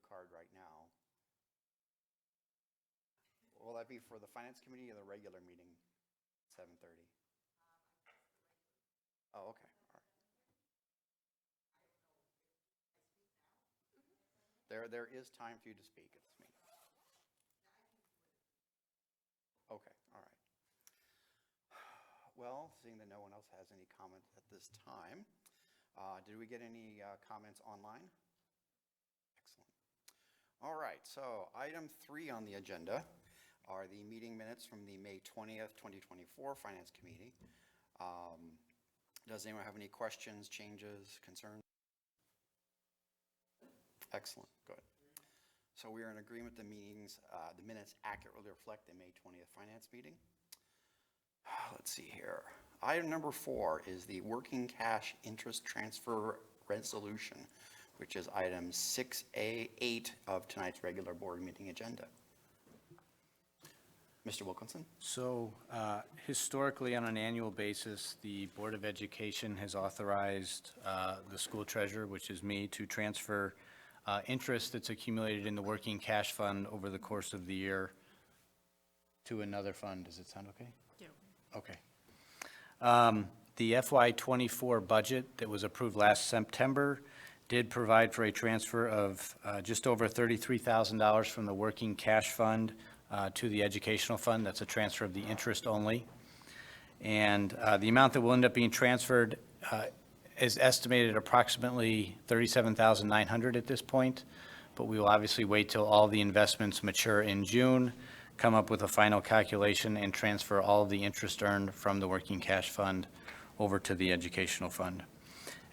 card right now. Will that be for the Finance Committee or the regular meeting, 7:30? Oh, okay, all right. There is time for you to speak at this meeting. Okay, all right. Well, seeing that no one else has any comments at this time, did we get any comments online? Excellent. All right, so item 3 on the agenda are the meeting minutes from the May 20th, 2024 Finance Committee. Does anyone have any questions, changes, concerns? Excellent, good. So we are in agreement the minutes accurately reflect the May 20th Finance meeting. Let's see here. Item number 4 is the working cash interest transfer resolution, which is item 6A8 of tonight's regular board meeting agenda. Mr. Wilkinson? So historically, on an annual basis, the Board of Education has authorized the school treasurer, which is me, to transfer interest that's accumulated in the working cash fund over the course of the year to another fund. Does it sound okay? Yeah. Okay. The FY24 budget that was approved last September did provide for a transfer of just over $33,000 from the working cash fund to the educational fund. That's a transfer of the interest only. And the amount that will end up being transferred is estimated at approximately $37,900 at this point, but we will obviously wait till all the investments mature in June, come up with a final calculation, and transfer all of the interest earned from the working cash fund over to the educational fund.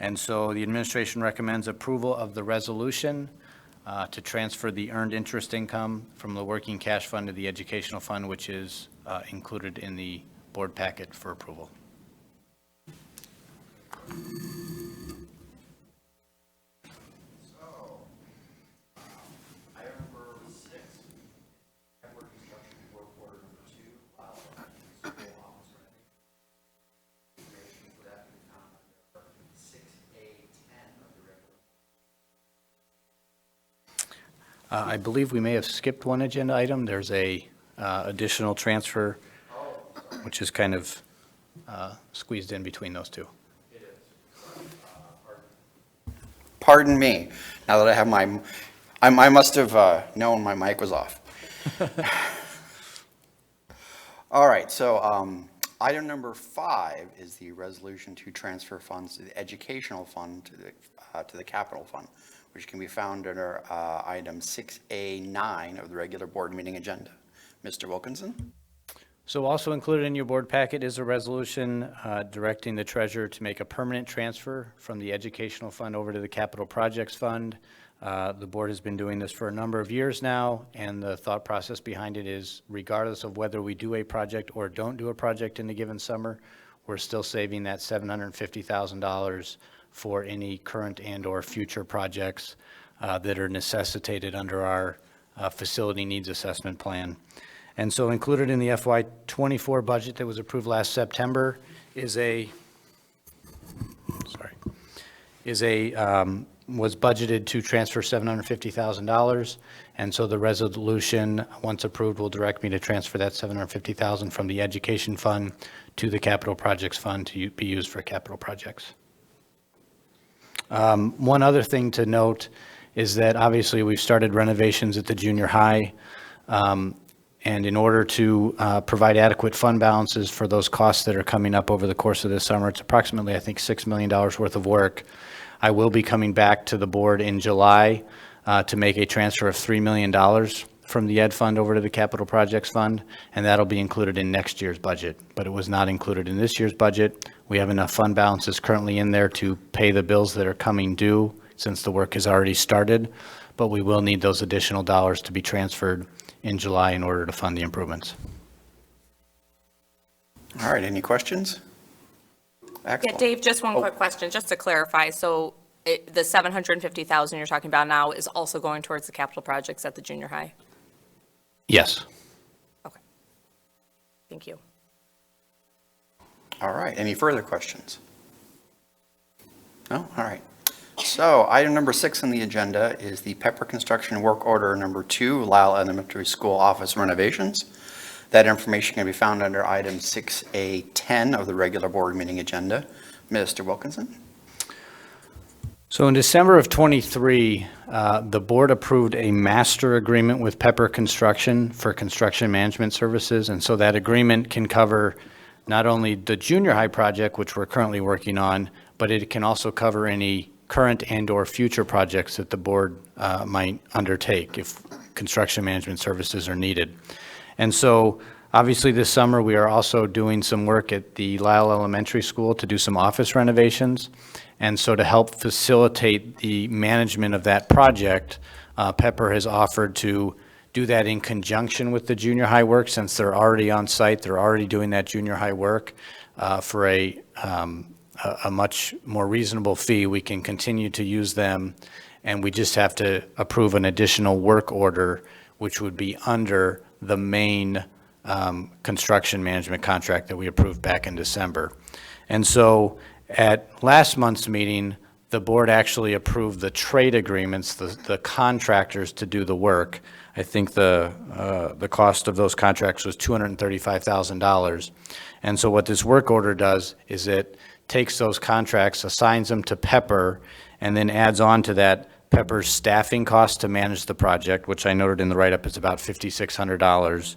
And so the administration recommends approval of the resolution to transfer the earned interest income from the working cash fund to the educational fund, which is included in the board packet for approval. I believe we may have skipped one agenda item. There's a additional transfer, which is kind of squeezed in between those two. It is. Pardon me. Now that I have I must have known my mic was off. All right, so item number 5 is the resolution to transfer funds to the educational fund to the capital fund, which can be found under item 6A9 of the regular board meeting agenda. Mr. Wilkinson? So also included in your board packet is a resolution directing the treasurer to make a permanent transfer from the educational fund over to the capital projects fund. The board has been doing this for a number of years now, and the thought process behind it is regardless of whether we do a project or don't do a project in the given summer, we're still saving that $750,000 for any current and or future projects that are necessitated under our facility needs assessment plan. And so included in the FY24 budget that was approved last September was budgeted to transfer $750,000. And so the resolution, once approved, will direct me to transfer that $750,000 from the education fund to the capital projects fund to be used for capital projects. One other thing to note is that obviously we've started renovations at the junior high. And in order to provide adequate fund balances for those costs that are coming up over the course of this summer, it's approximately, I think, $6 million worth of work. I will be coming back to the board in July to make a transfer of $3 million from the ed fund over to the capital projects fund, and that'll be included in next year's budget. But it was not included in this year's budget. We have enough fund balances currently in there to pay the bills that are coming due since the work has already started, but we will need those additional dollars to be transferred in July in order to fund the improvements. All right, any questions? Excellent. Yeah, Dave, just one quick question, just to clarify. So the $750,000 you're talking about now is also going towards the capital projects at the junior high? Yes. Okay. Thank you. All right, any further questions? No? All right. So item number 6 on the agenda is the Pepper Construction Work Order number 2, Lisle Elementary School office renovations. That information can be found under item 6A10 of the regular board meeting agenda. Mr. Wilkinson? So in December of '23, the board approved a master agreement with Pepper Construction for construction management services. And so that agreement can cover not only the junior high project, which we're currently working on, but it can also cover any current and/or future projects that the board might undertake if construction management services are needed. And so obviously this summer, we are also doing some work at the Lisle Elementary School to do some office renovations. And so to help facilitate the management of that project, Pepper has offered to do that in conjunction with the junior high work. Since they're already on site, they're already doing that junior high work for a much more reasonable fee. We can continue to use them, and we just have to approve an additional work order, which would be under the main construction management contract that we approved back in December. And so at last month's meeting, the board actually approved the trade agreements, the contractors to do the work. I think the cost of those contracts was $235,000. And so what this work order does is it takes those contracts, assigns them to Pepper, and then adds on to that Pepper's staffing costs to manage the project, which I noted in the write-up is about $5,600.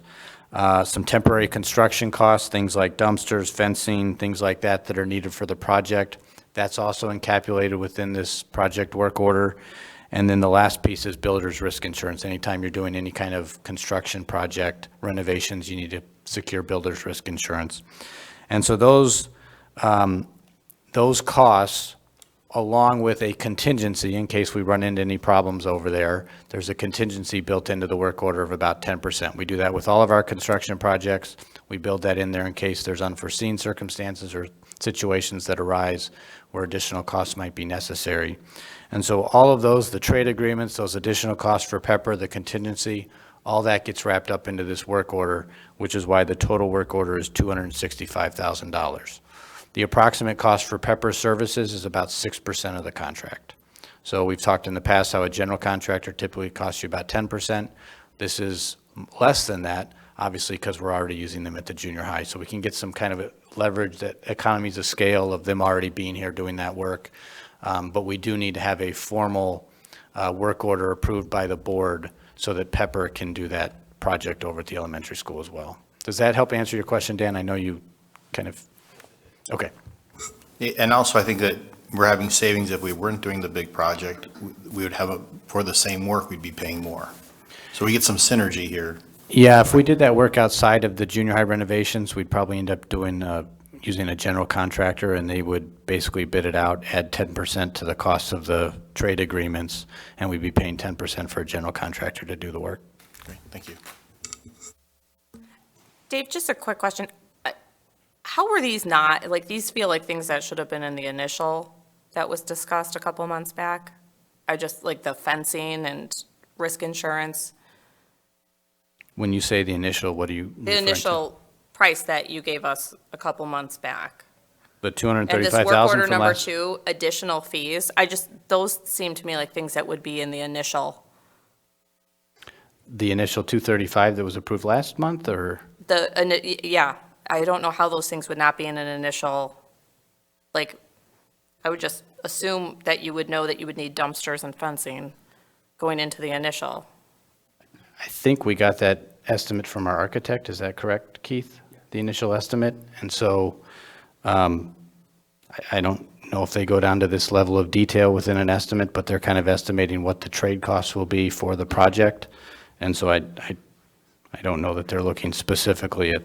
Some temporary construction costs, things like dumpsters, fencing, things like that that are needed for the project. That's also encapsulated within this project work order. And then the last piece is builder's risk insurance. Anytime you're doing any kind of construction project renovations, you need to secure builder's risk insurance. And so those costs, along with a contingency in case we run into any problems over there, there's a contingency built into the work order of about 10%. We do that with all of our construction projects. We build that in there in case there's unforeseen circumstances or situations that arise where additional costs might be necessary. And so all of those, the trade agreements, those additional costs for Pepper, the contingency, all that gets wrapped up into this work order, which is why the total work order is $265,000. The approximate cost for Pepper services is about 6% of the contract. So we've talked in the past how a general contractor typically costs you about 10%. This is less than that, obviously, because we're already using them at the junior high. So we can get some kind of leverage, that economies of scale of them already being here doing that work. But we do need to have a formal work order approved by the board so that Pepper can do that project over at the elementary school as well. Does that help answer your question, Dan? I know you kind of, okay. And also, I think that we're having savings. If we weren't doing the big project, we would have, for the same work, we'd be paying more. So we get some synergy here. Yeah, if we did that work outside of the junior high renovations, we'd probably end up doing, using a general contractor, and they would basically bid it out, add 10% to the cost of the trade agreements, and we'd be paying 10% for a general contractor to do the work. Great, thank you. Dave, just a quick question. How were these not, like, these feel like things that should have been in the initial that was discussed a couple months back? I just, like, the fencing and risk insurance. When you say the initial, what are you referring The to? initial price that you gave us a couple months back. The And this $235,000 work order from number last? 2, additional fees, those seem to me like things that would be in the initial. The initial 235 that was approved last month, or? Yeah, I don't know how those things would not be in an initial, like, I would just assume that you would know that you would need dumpsters and fencing going into the initial. I think we got that estimate from our architect. Is that correct, Keith? The initial estimate? And so I don't know if they go down to this level of detail within an estimate, but they're kind of estimating what the trade costs will be for the project. And so I don't know that they're looking specifically at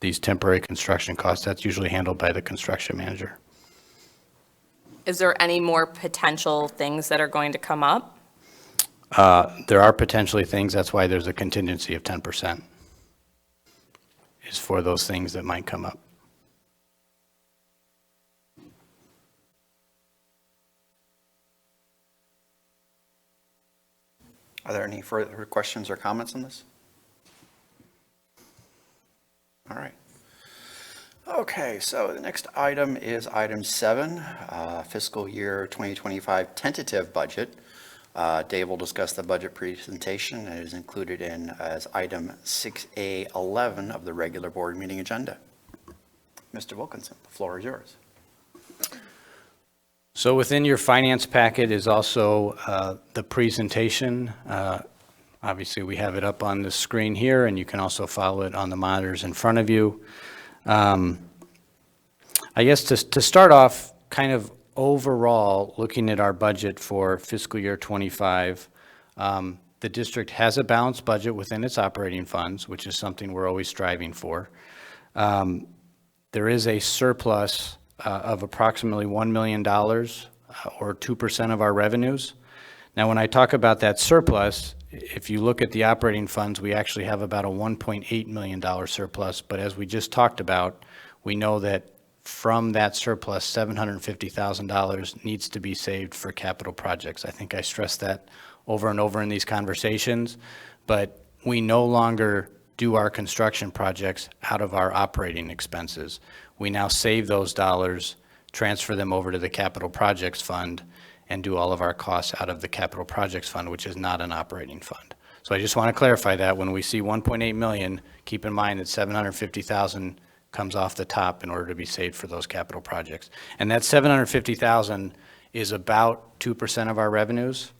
these temporary construction costs. That's usually handled by the construction manager. Is there any more potential things that are going to come up? There are potentially things, that's why there's a contingency of 10%, is for those things that might come up. Are there any further questions or comments on this? All right. Okay, so the next item is item 7, fiscal year 2025 tentative budget. Dave will discuss the budget presentation, and it is included in as item 6A11 of the regular board meeting agenda. Mr. Wilkinson, the floor is yours. So within your finance packet is also the presentation. Obviously, we have it up on the screen here, and you can also follow it on the monitors in front of you. I guess to start off, kind of overall, looking at our budget for fiscal year '25, the district has a balanced budget within its operating funds, which is something we're always striving for. There is a surplus of approximately $1 million, or 2% of our revenues. Now, when I talk about that surplus, if you look at the operating funds, we actually have about a $1.8 million surplus, but as we just talked about, we know that from that surplus, $750,000 needs to be saved for capital projects. I think I stressed that over and over in these conversations, but we no longer do our construction projects out of our operating expenses. We now save those dollars, transfer them over to the capital projects fund, and do all of our costs out of the capital projects fund, which is not an operating fund. So I just want to clarify that when we see 1.8 million, keep in mind that 750,000 comes off the top in order to be saved for those capital projects. And that 750,000 is about 2% of our revenues.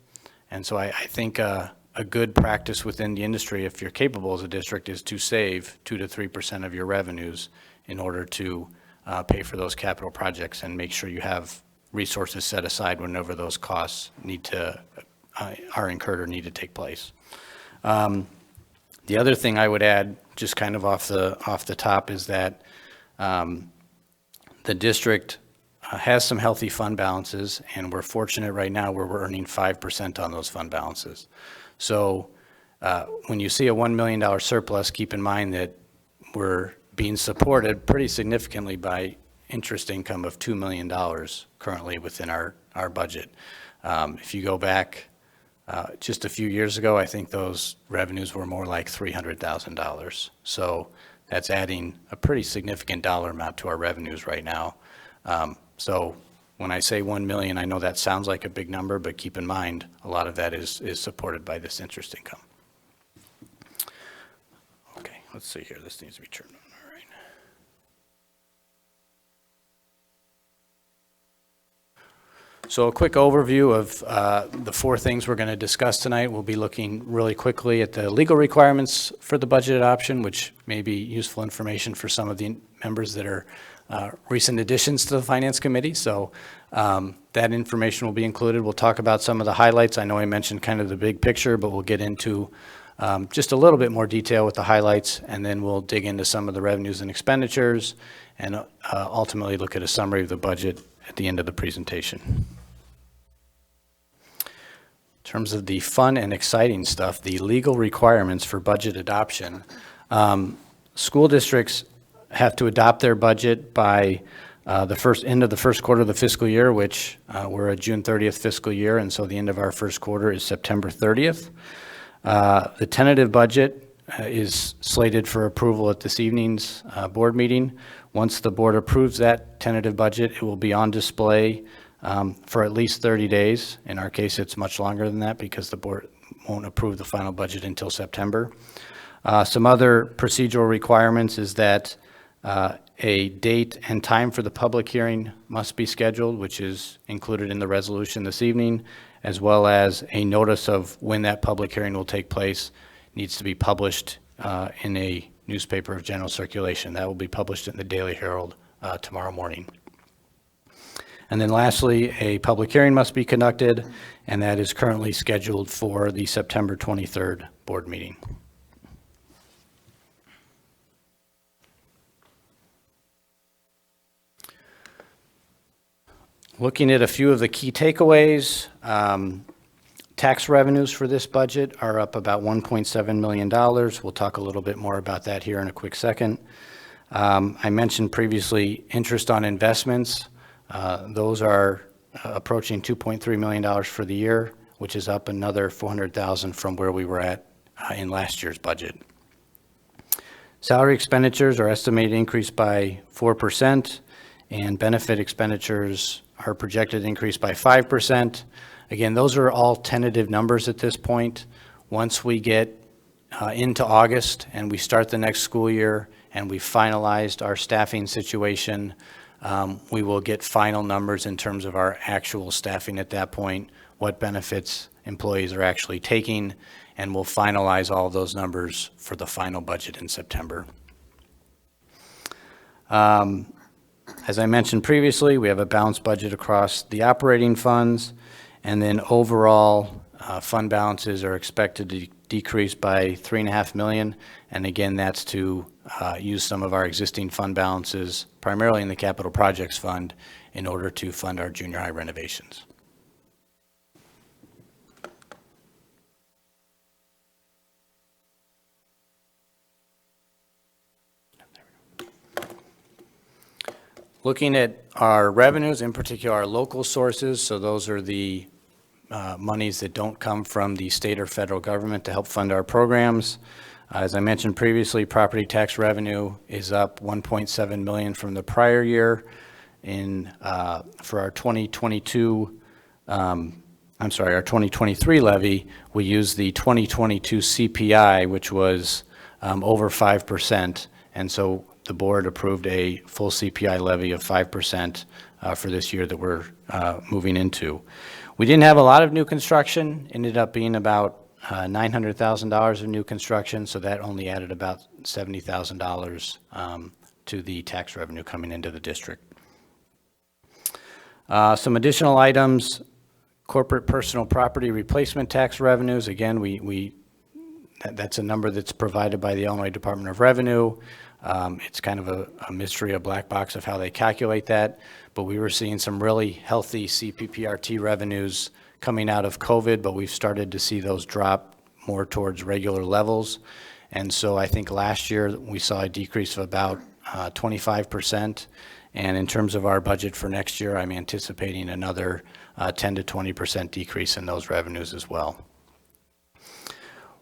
And so I think a good practice within the industry, if you're capable as a district, is to save 2 to 3% of your revenues in order to pay for those capital projects and make sure you have resources set aside whenever those costs are incurred or need to take place. The other thing I would add, just kind of off the top, is that the district has some healthy fund balances, and we're fortunate right now where we're earning 5% on those fund balances. So when you see a $1 million surplus, keep in mind that we're being supported pretty significantly by interest income of $2 million currently within our budget. If you go back just a few years ago, I think those revenues were more like $300,000. So that's adding a pretty significant dollar amount to our revenues right now. So when I say 1 million, I know that sounds like a big number, but keep in mind, a lot of that is supported by this interest income. Okay, let's see here. This needs to be turned on. All right. So a quick overview of the 4 things we're going to discuss tonight. We'll be looking really quickly at the legal requirements for the budget adoption, which may be useful information for some of the members that are recent additions to the Finance Committee. So that information will be included. We'll talk about some of the highlights. I know I mentioned kind of the big picture, but we'll get into just a little bit more detail with the highlights, and then we'll dig into some of the revenues and expenditures, and ultimately look at a summary of the budget at the end of the presentation. In terms of the fun and exciting stuff, the legal requirements for budget adoption, school districts have to adopt their budget by the end of the first quarter of the fiscal year, which we're a June 30th fiscal year, and so the end of our first quarter is September 30th. The tentative budget is slated for approval at this evening's board meeting. Once the board approves that tentative budget, it will be on display for at least 30 days. In our case, it's much longer than that because the board won't approve the final budget until September. Some other procedural requirements is that a date and time for the public hearing must be scheduled, which is included in the resolution this evening, as well as a notice of when that public hearing will take place needs to be published in a newspaper of general circulation. That will be published in the Daily Herald tomorrow morning. And then lastly, a public hearing must be conducted, and that is currently scheduled for the September 23rd board meeting. Looking at a few of the key takeaways, tax revenues for this budget are up about $1.7 million. We'll talk a little bit more about that here in a quick second. I mentioned previously interest on investments. Those are approaching $2.3 million for the year, which is up another $400,000 from where we were at in last year's budget. Salary expenditures are estimated to increase by 4%, and benefit expenditures are projected to increase by 5%. Again, those are all tentative numbers at this point. Once we get into August and we start the next school year and we've finalized our staffing situation, we will get final numbers in terms of our actual staffing at that point, what benefits employees are actually taking, and we'll finalize all of those numbers for the final budget in September. As I mentioned previously, we have a balanced budget across the operating funds, and then overall fund balances are expected to decrease by $3.5 million, and again, that's to use some of our existing fund balances, primarily in the capital projects fund, in order to fund our junior high renovations. Looking at our revenues, in particular our local sources, so those are the monies that don't come from the state or federal government to help fund our programs. As I mentioned previously, property tax revenue is up $1.7 million from the prior year. For our 2023 levy, we used the 2022 CPI, which was over 5%, and so the board approved a full CPI levy of 5% for this year that we're moving into. We didn't have a lot of new construction, ended up being about $900,000 of new construction, so that only added about $70,000 to the tax revenue coming into the district. Some additional items, corporate personal property replacement tax revenues. Again, that's a number that's provided by the Illinois Department of Revenue. It's kind of a mystery, a black box of how they calculate that, but we were seeing some really healthy CPPRT revenues coming out of COVID, but we've started to see those drop more towards regular levels. And so I think last year we saw a decrease of about 25%. And in terms of our budget for next year, I'm anticipating another 10 to 20% decrease in those revenues as well.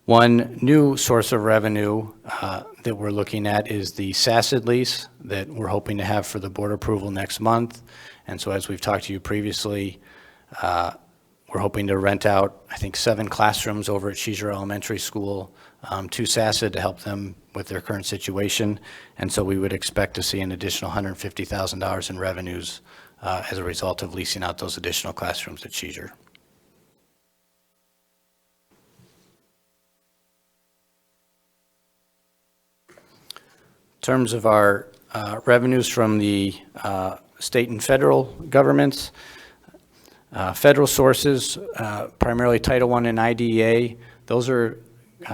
One new source of revenue that we're looking at is the SACID lease that we're hoping to have for the board approval next month. And so as we've talked to you previously, we're hoping to rent out, I think, 7 classrooms over at Sheezer Elementary School to SACID to help them with their current situation. And so we would expect to see an additional $150,000 in revenues as a result of leasing out those additional classrooms at Sheezer. In terms of our revenues from the state and federal governments, federal sources, primarily Title I and IDEA, those are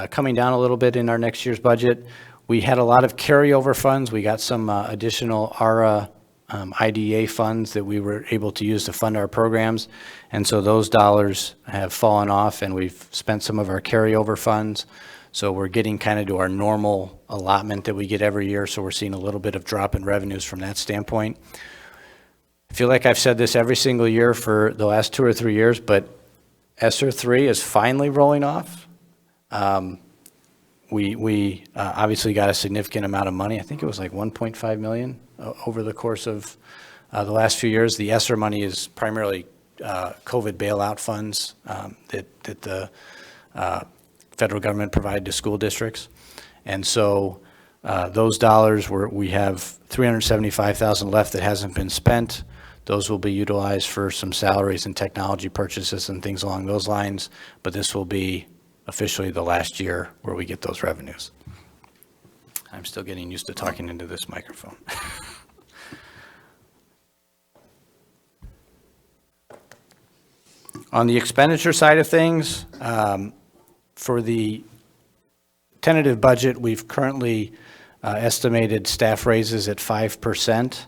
coming down a little bit in our next year's budget. We had a lot of carryover funds. We got some additional ARA IDEA funds that we were able to use to fund our programs, and so those dollars have fallen off, and we've spent some of our carryover funds. So we're getting kind of to our normal allotment that we get every year, so we're seeing a little bit of drop in revenues from that standpoint. I feel like I've said this every single year for the last 2 or 3 years, but ESSER 3 is finally rolling off. We obviously got a significant amount of money. I think it was like $1.5 million over the course of the last few years. The ESSER money is primarily COVID bailout funds that the federal government provided to school districts. And so those dollars, we have $375,000 left that hasn't been spent. Those will be utilized for some salaries and technology purchases and things along those lines, but this will be officially the last year where we get those revenues. I'm still getting used to talking into this microphone. On the expenditure side of things, for the tentative budget, we've currently estimated staff raises at 5%.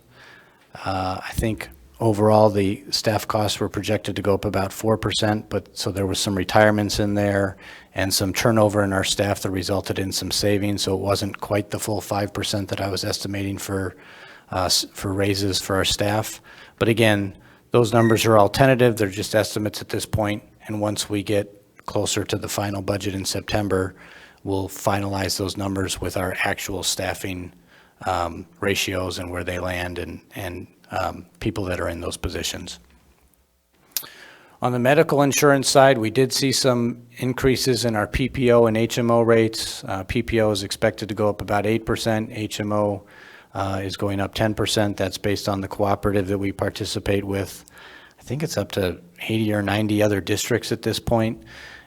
I think overall the staff costs were projected to go up about 4%, but so there was some retirements in there and some turnover in our staff that resulted in some savings, so it wasn't quite the full 5% that I was estimating for raises for our staff. But again, those numbers are all tentative, they're just estimates at this point, and once we get closer to the final budget in September, we'll finalize those numbers with our actual staffing ratios and where they land and people that are in those positions. On the medical insurance side, we did see some increases in our PPO and HMO rates. PPO is expected to go up about 8%. HMO is going up 10%. That's based on the cooperative that we participate with. I think it's up to 80 or 90 other districts at this point.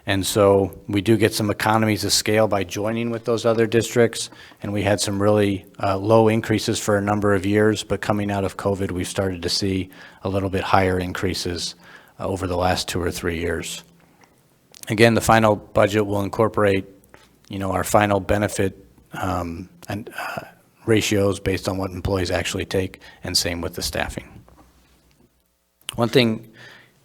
And so we do get some economies of scale by joining with those other districts. And we had some really low increases for a number of years, but coming out of COVID, we've started to see a little bit higher increases over the last 2 or 3 years. Again, the final budget will incorporate, our final benefit and ratios based on what employees actually take, and same with the staffing. One thing,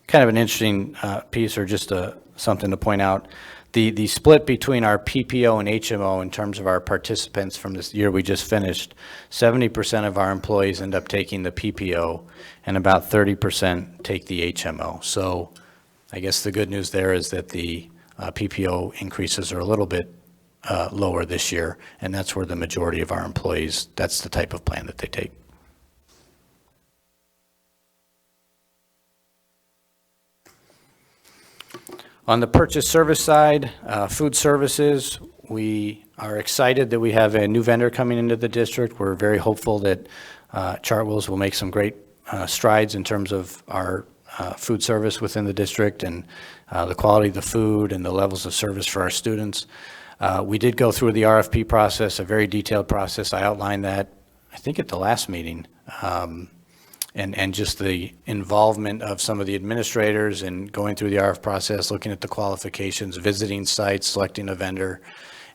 kind of an interesting piece, or just something to point out, the split between our PPO and HMO in terms of our participants from this year we just finished, 70% of our employees end up taking the PPO, and about 30% take the HMO. So I guess the good news there is that the PPO increases are a little bit lower this year, and that's where the majority of our employees, that's the type of plan that they take. On the purchase service side, food services, we are excited that we have a new vendor coming into the district. We're very hopeful that Chartwell's will make some great strides in terms of our food service within the district and the quality of the food and the levels of service for our students. We did go through the RFP process, a very detailed process. I outlined that, I think, at the last meeting. And just the involvement of some of the administrators and going through the RF process, looking at the qualifications, visiting sites, selecting a vendor.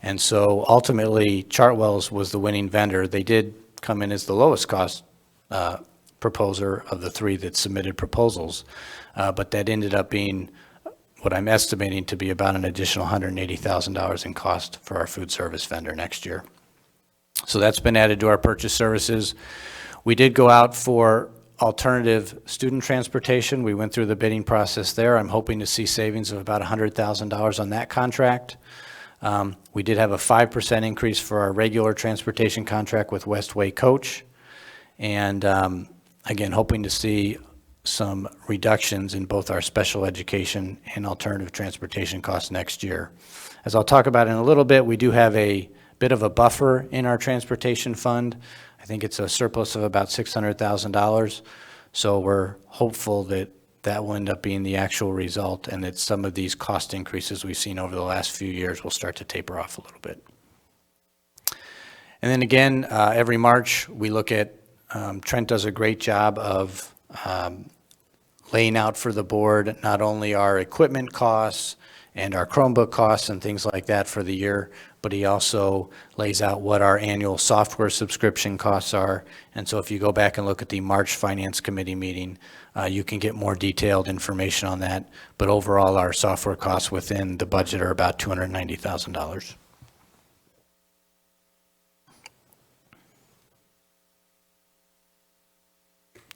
And so ultimately, Chartwell's was the winning vendor. They did come in as the lowest cost proposer of the 3 that submitted proposals, but that ended up being what I'm estimating to be about an additional $180,000 in cost for our food service vendor next year. So that's been added to our purchase services. We did go out for alternative student transportation. We went through the bidding process there. I'm hoping to see savings of about $100,000 on that contract. We did have a 5% increase for our regular transportation contract with Westway Coach. And again, hoping to see some reductions in both our special education and alternative transportation costs next year. As I'll talk about in a little bit, we do have a bit of a buffer in our transportation fund. I think it's a surplus of about $600,000. So we're hopeful that that will end up being the actual result, and that some of these cost increases we've seen over the last few years will start to taper off a little bit. And then again, every March we look at, Trent does a great job of laying out for the board not only our equipment costs and our Chromebook costs and things like that for the year, but he also lays out what our annual software subscription costs are. And so if you go back and look at the March Finance Committee meeting, you can get more detailed information on that. But overall, our software costs within the budget are about $290,000.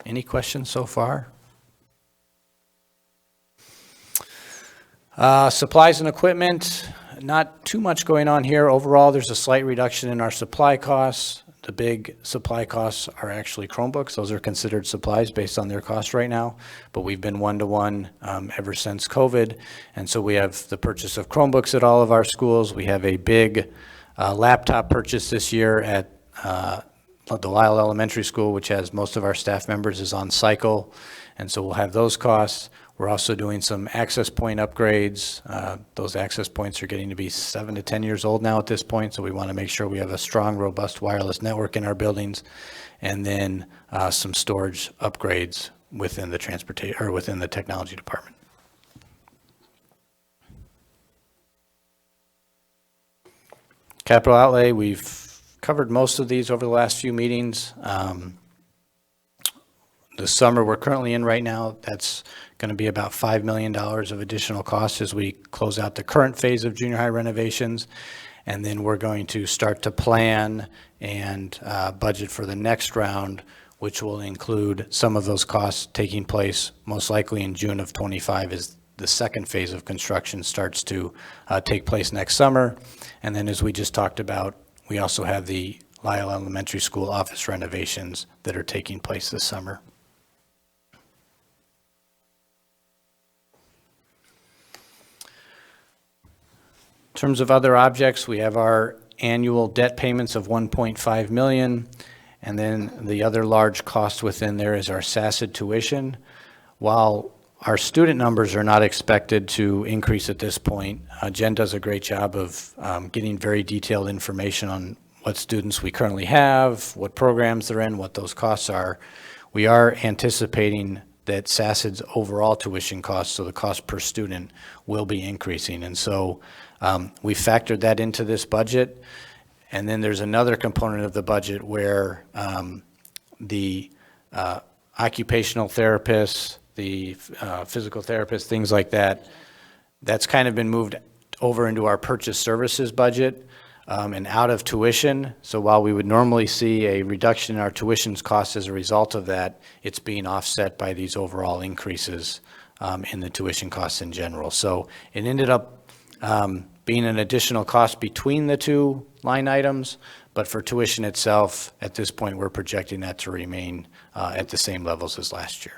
Any questions so far? Supplies and equipment, not too much going on here. Overall, there's a slight reduction in our supply costs. The big supply costs are actually Chromebooks. Those are considered supplies based on their cost right now, but we've been one-to-one ever since COVID. And so we have the purchase of Chromebooks at all of our schools. We have a big laptop purchase this year at the Lisle Elementary School, which has most of our staff members, is on cycle. And so we'll have those costs. We're also doing some access point upgrades. Those access points are getting to be 7 to 10 years old now at this point, so we want to make sure we have a strong, robust wireless network in our buildings, and then some storage upgrades within the within the technology department. Capital outlay, we've covered most of these over the last few meetings. The summer we're currently in right now, that's going to be about $5 million of additional costs as we close out the current phase of junior high renovations. And then we're going to start to plan and budget for the next round, which will include some of those costs taking place most likely in June of '25 is the second phase of construction starts to take place next summer. And then, as we just talked about, we also have the Lisle Elementary School office renovations that are taking place this summer. In terms of other objects, we have our annual debt payments of $1.5 million, and then the other large cost within there is our SACID tuition. While our student numbers are not expected to increase at this point, Jen does a great job of getting very detailed information on what students we currently have, what programs they're in, what those costs are. We are anticipating that SACID's overall tuition costs, so the cost per student, will be increasing. And so we factored that into this budget. And then there's another component of the budget where the occupational therapists, the physical therapists, things like that, that's kind of been moved over into our purchase services budget and out of tuition. So while we would normally see a reduction in our tuitions costs as a result of that, it's being offset by these overall increases in the tuition costs in general. So it ended up being an additional cost between the two line items, but for tuition itself, at this point, we're projecting that to remain at the same levels as last year.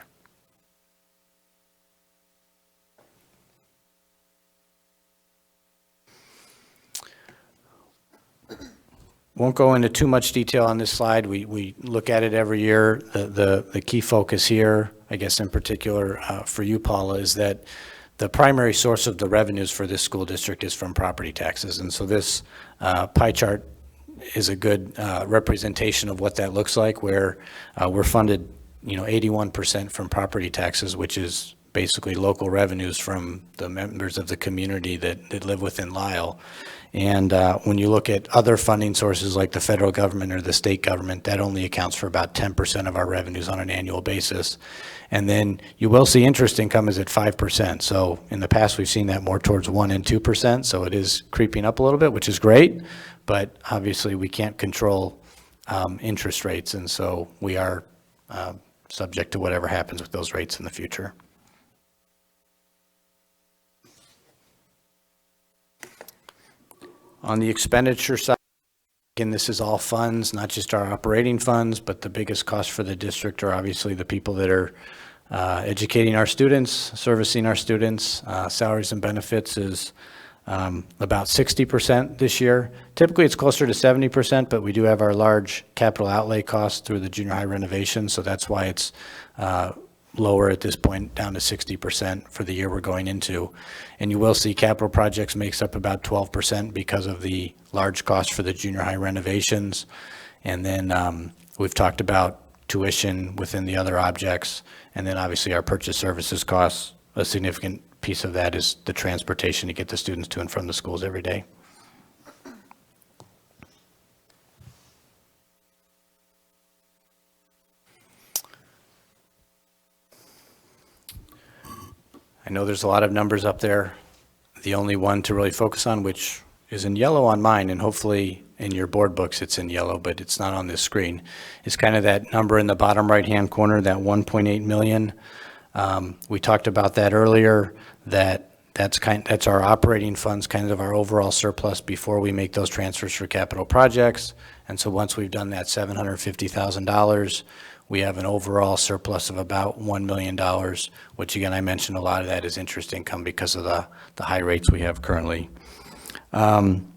Won't go into too much detail on this slide. We look at it every year. The key focus here, I guess in particular for you, Paula, is that the primary source of the revenues for this school district is from property taxes. And so this pie chart is a good representation of what that looks like, where we're funded, 81% from property taxes, which is basically local revenues from the members of the community that live within Lisle. And when you look at other funding sources like the federal government or the state government, that only accounts for about 10% of our revenues on an annual basis. And then you will see interest income is at 5%. So in the past, we've seen that more towards 1% and 2%. So it is creeping up a little bit, which is great. But obviously, we can't control interest rates. And so we are subject to whatever happens with those rates in the future. On the expenditure side, again, this is all funds, not just our operating funds, but the biggest costs for the district are obviously the people that are educating our students, servicing our students. Salaries and benefits is about 60% this year. Typically, it's closer to 70%, but we do have our large capital outlay costs through the junior high renovation, so that's why it's lower at this point, down to 60% for the year we're going into. And you will see capital projects makes up about 12% because of the large cost for the junior high renovations. And then we've talked about tuition within the other objects. And then obviously our purchase services costs, a significant piece of that is the transportation to get the students to and from the schools every day. I know there's a lot of numbers up there. The only one to really focus on, which is in yellow on mine, and hopefully in your board books it's in yellow, but it's not on this screen, is kind of that number in the bottom right-hand corner, that 1.8 million. We talked about that earlier, that's our operating funds, kind of our overall surplus before we make those transfers for capital projects. And so once we've done that $750,000, we have an overall surplus of about $1 million, which again, I mentioned a lot of that is interest income because of the high rates we have currently. Kind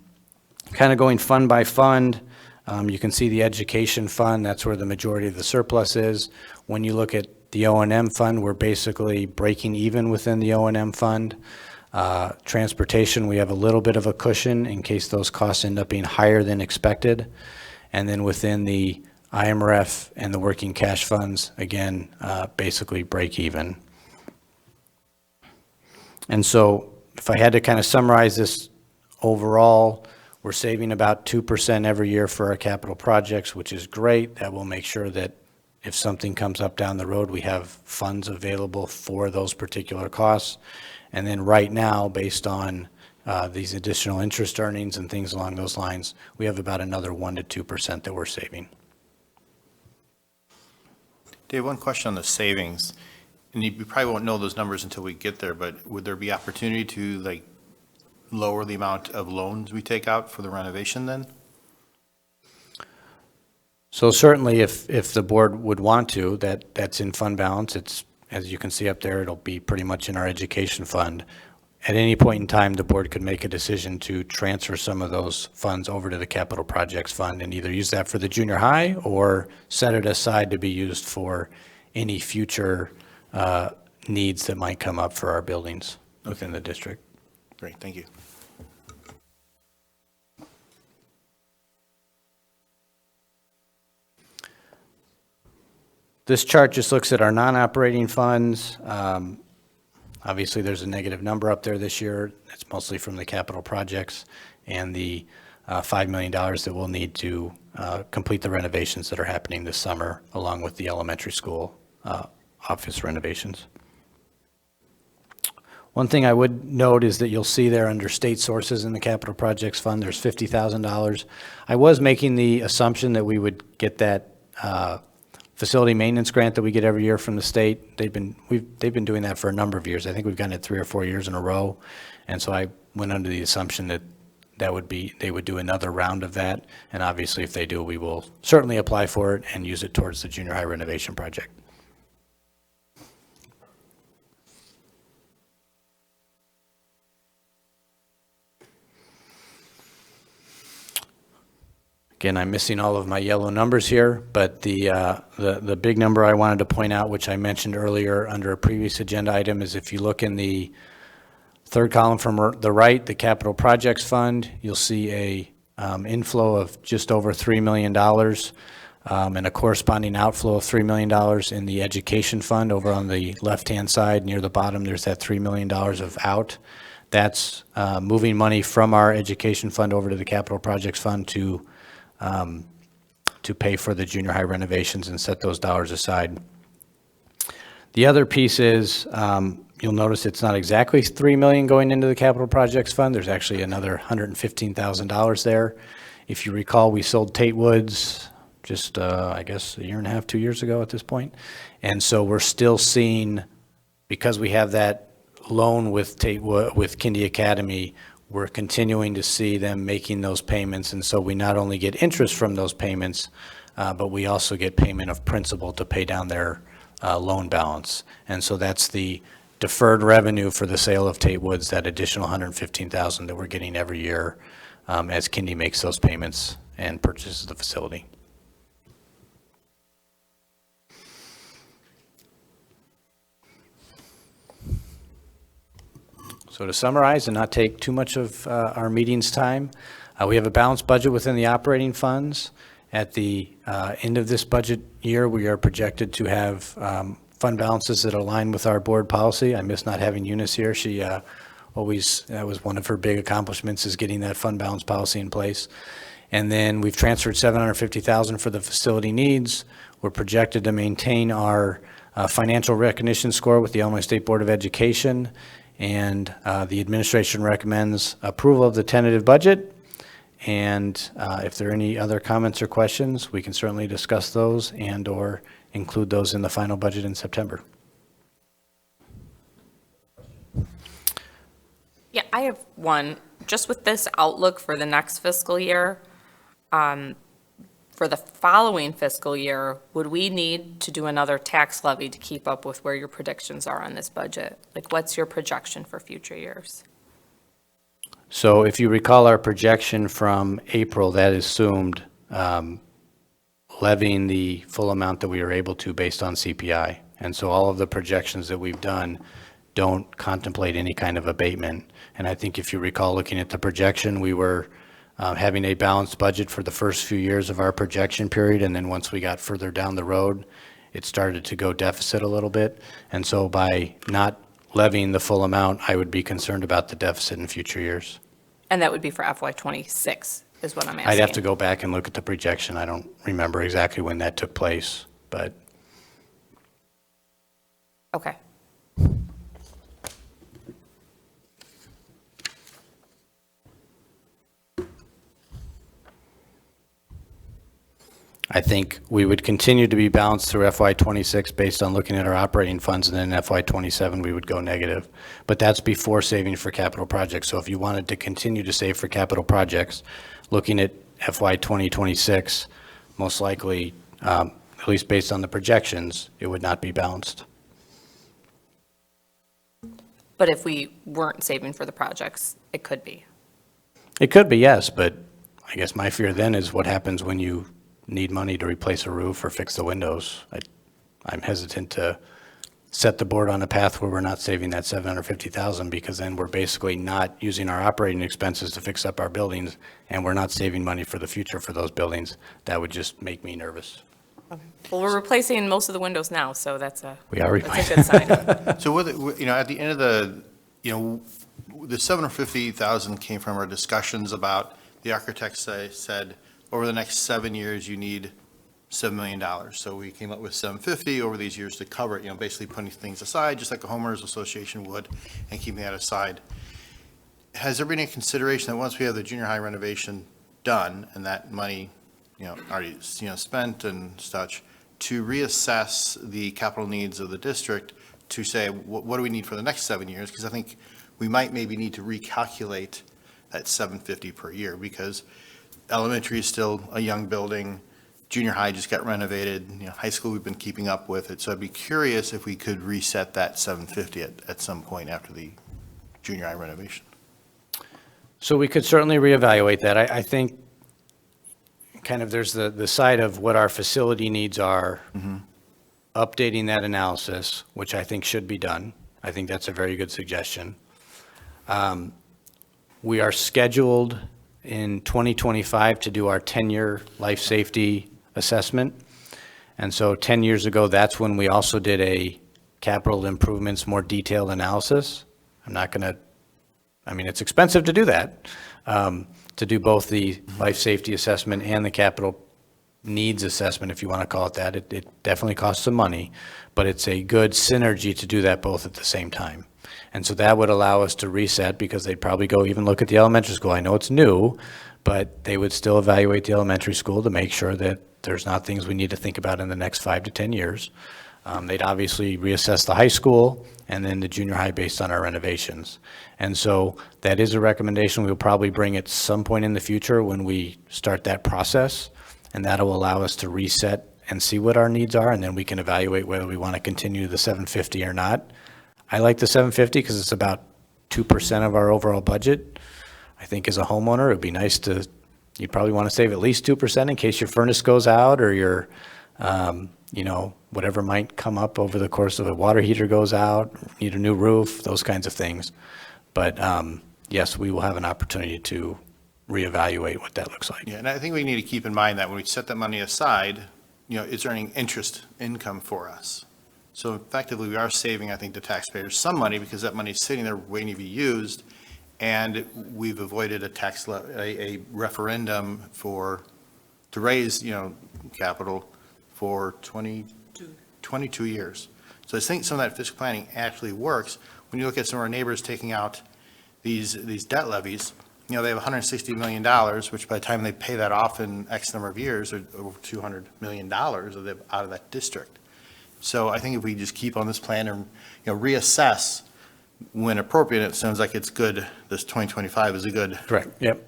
of going fund by fund, you can see the education fund, that's where the majority of the surplus is. When you look at the O&M fund, we're basically breaking even within the O&M fund. Transportation, we have a little bit of a cushion in case those costs end up being higher than expected. And then within the IMRF and the working cash funds, again, basically break even. And so if I had to kind of summarize this overall, we're saving about 2% every year for our capital projects, which is great. That will make sure that if something comes up down the road, we have funds available for those particular costs. And then right now, based on these additional interest earnings and things along those lines, we have about another 1% to 2% that we're saving. Dave, one question on the savings. and you probably won't know those numbers until we get there, but would there be opportunity to like lower the amount of loans we take out for the renovation then? So certainly if the board would want to, that's in fund balance. It's, as you can see up there, it'll be pretty much in our education fund. At any point in time, the board could make a decision to transfer some of those funds over to the capital projects fund and either use that for the junior high or set it aside to be used for any future needs that might come up for our buildings within the district. Great, thank you. This chart just looks at our non-operating funds. Obviously, there's a negative number up there this year. It's mostly from the capital projects and the $5 million that we'll need to complete the renovations that are happening this summer, along with the elementary school office renovations. One thing I would note is that you'll see there under state sources in the capital projects fund, there's $50,000. I was making the assumption that we would get that facility maintenance grant that we get every year from the state. They've been doing that for a number of years. I think we've gotten it 3 or 4 years in a row. And so I went under the assumption that they would do another round of that. And obviously, if they do, we will certainly apply for it and use it towards the junior high renovation project. Again, I'm missing all of my yellow numbers here, but the big number I wanted to point out, which I mentioned earlier under a previous agenda item, is if you look in the third column from the right, the capital projects fund, you'll see a inflow of just over $3 million and a corresponding outflow of $3 million in the education fund. Over on the left-hand side near the bottom, there's that $3 million of out. That's moving money from our education fund over to the capital projects fund to pay for the junior high renovations and set those dollars aside. The other piece is, you'll notice it's not exactly $3 million going into the capital projects fund. There's actually another $115,000 there. If you recall, we sold Tate Woods just, I guess, 1.5 years, 2 years ago at this point. And so we're still seeing, because we have that loan with with Kindy Academy, we're continuing to see them making those payments, and so we not only get interest from those payments, but we also get payment of principal to pay down their loan balance. And so that's the deferred revenue for the sale of Tate Woods, that additional $115,000 that we're getting every year as Kindy makes those payments and purchases the facility. So to summarize and not take too much of our meeting's time, we have a balanced budget within the operating funds. At the end of this budget year, we are projected to have fund balances that align with our board policy. I miss not having Eunice here. She that was one of her big accomplishments, is getting that fund balance policy in place. And then we've transferred $750,000 for the facility needs. We're projected to maintain our financial recognition score with the Illinois State Board of Education. And the administration recommends approval of the tentative budget. And if there are any other comments or questions, we can certainly discuss those and/or include those in the final budget in September. Yeah, I have one. Just with this outlook for the next fiscal year, for the following fiscal year, would we need to do another tax levy to keep up with where your predictions are on this budget? Like, what's your projection for future years? So if you recall our projection from April, that assumed levying the full amount that we were able to based on CPI. And so all of the projections that we've done don't contemplate any kind of abatement. And I think if you recall looking at the projection, we were having a balanced budget for the first few years of our projection period, and then once we got further down the road, it started to go deficit a little bit. And so by not levying the full amount, I would be concerned about the deficit in future years. And that would be for FY '26, is what I'm asking. I'd have to go back and look at the projection. I don't remember exactly when that took place, but. Okay. I think we would continue to be balanced through FY '26 based on looking at our operating funds, and then in FY '27, we would go negative. But that's before saving for capital projects. So if you wanted to continue to save for capital projects, looking at FY 2026, most likely, at least based on the projections, it would not be balanced. But if we weren't saving for the projects, it could be. It could be, yes, but I guess my fear then is what happens when you need money to replace a roof or fix the windows. I'm hesitant to set the board on a path where we're not saving that 750,000, because then we're basically not using our operating expenses to fix up our buildings, and we're not saving money for the future for those buildings. That would just make me nervous. Well, we're replacing most of the windows now, so that's a good sign. So at the end of the, the 750,000 came from our discussions about, the architects said, over the next 7 years, you need $7 million. So we came up with 750 over these years to cover it, basically putting things aside, just like a homeowners association would, and keeping that aside. Has there been a consideration that once we have the junior high renovation done and that money, already, spent and such, to reassess the capital needs of the district to say, what do we need for the next 7 years? Because I think we might maybe need to recalculate that 750 per year, because elementary is still a young building, junior high just got renovated, high school we've been keeping up with it. So I'd be curious if we could reset that 750 at some point after the junior high renovation. So we could certainly reevaluate that. I think kind of there's the side of what our facility needs are, updating that analysis, which I think should be done. I think that's a very good suggestion. We are scheduled in 2025 to do our 10-year life safety assessment. And so 10 years ago, that's when we also did a capital improvements, more detailed analysis. It's expensive to do that, to do both the life safety assessment and the capital needs assessment, if you want to call it that. It definitely costs some money, but it's a good synergy to do that both at the same time. And so that would allow us to reset, because they'd probably go even look at the elementary school. I know it's new, but they would still evaluate the elementary school to make sure that there's not things we need to think about in the next 5 to 10 years. They'd obviously reassess the high school and then the junior high based on our renovations. And so that is a recommendation. We'll probably bring at some point in the future when we start that process, and that'll allow us to reset and see what our needs are, and then we can evaluate whether we want to continue the 750 or not. I like the 750 because it's about 2% of our overall budget. I think as a homeowner, it'd be nice you'd probably want to save at least 2% in case your furnace goes out, or your, whatever might come up over the course of a water heater goes out, need a new roof, those kinds of things. But yes, we will have an opportunity to reevaluate what that looks like. Yeah, and I think we need to keep in mind that when we set that money aside, it's earning interest income for us. So effectively, we are saving, I think, the taxpayers some money, because that money is sitting there waiting to be used, and we've avoided a referendum to raise, capital for 22 years. So I think some of that fiscal planning actually works. When you look at some of our neighbors taking out these debt levies, they have $160 million, which by the time they pay that off in X number of years, are over $200 million out of that district. So I think if we just keep on this plan and, reassess when appropriate, it sounds like it's good, this 2025 is a good. Correct, yep.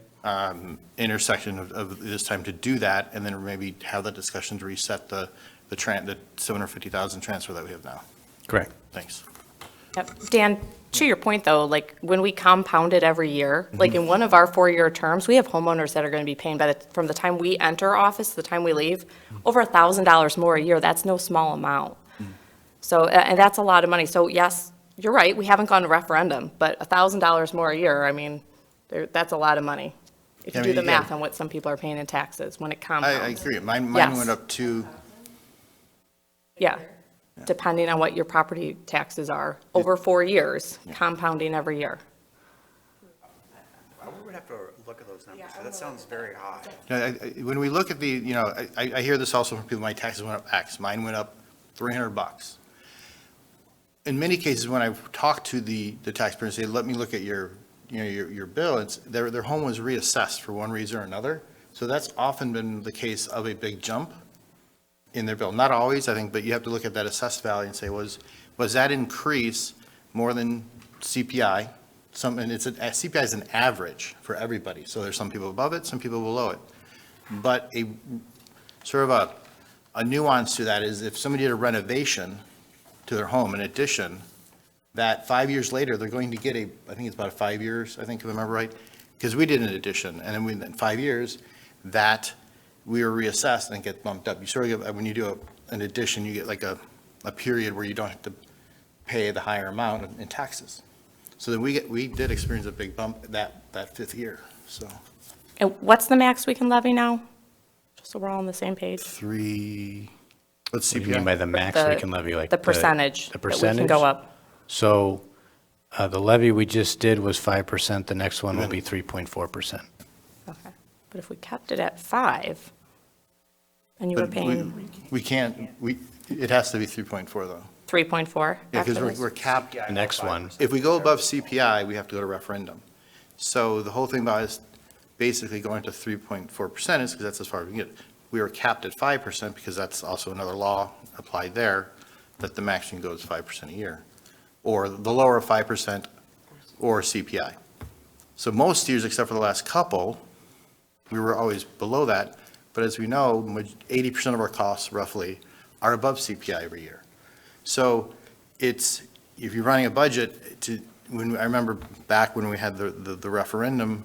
Intersection of this time to do that, and then maybe have the discussion to reset the 750,000 transfer that we have now. Correct. Thanks. Yep. Dan, to your point, though, like when we compound it every year, like in one of our 4-year terms, we have homeowners that are going to be paying from the time we enter office to the time we leave, over $1,000 more a year. That's no small amount. So, and that's a lot of money. So yes, you're right, we haven't gone to referendum, but $1,000 more a year, that's a lot of money. If you do the math on what some people are paying in taxes when it compounds. I agree. Mine Yes. went up to. Yeah, depending on what your property taxes are, over 4 years, compounding every year. We would have to look at those numbers. That sounds very high. When we look at I hear this also from people, my taxes went up X, mine went up $300. In many cases, when I talk to the taxpayer and say, let me look at your bill, their home was reassessed for one reason or another. So that's often been the case of a big jump. in their bill. Not always, I think, but you have to look at that assessed value and say, was that increase more than CPI? And CPI is an average for everybody, so there's some people above it, some people below it. But a sort of a nuance to that is if somebody did a renovation to their home, an addition, that 5 years later, they're going to get I think it's about 5 years, I think, if I remember right, because we did an addition, and then in 5 years, that we were reassessed and get bumped up. You sort of get, when you do an addition, you get like a period where you don't have to pay the higher amount in taxes. So then we did experience a big bump that fifth year, so. And what's the max we can levy now? Just so we're all on the same page. What's What do you mean by CPI? the max we can levy, like? The percentage The that we can percentage? go up. So the levy we just did was 5%, the next one will be 3.4%. Okay. But if we kept it at 5, and you were But paying we can't, it has to be 3.4 though. 3.4 Yeah, after because this? we're capped. The next one, If we go above CPI, we have to go to referendum. So the whole thing about us basically going to 3.4% is because that's as far as we can get. We were capped at 5% because that's also another law applied there, that the max you can go is 5% a year, or the lower of 5% or CPI. So most years, except for the last couple, we were always below that. But as we know, 80% of our costs roughly are above CPI every year. So if you're running a budget, I remember back when we had the referendum,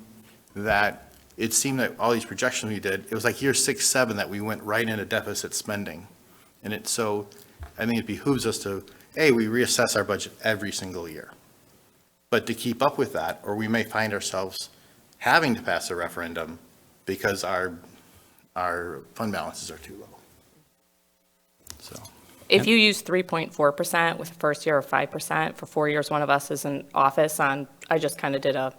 that it seemed that all these projections we did, it was like year 6, 7 that we went right into deficit spending. And so I think it behooves us to, we reassess our budget every single year. But to keep up with that, or we may find ourselves having to pass a referendum because our fund balances are too low. So. If you use 3.4% with the first year of 5%, for 4 years, one of us is in office I just kind of did a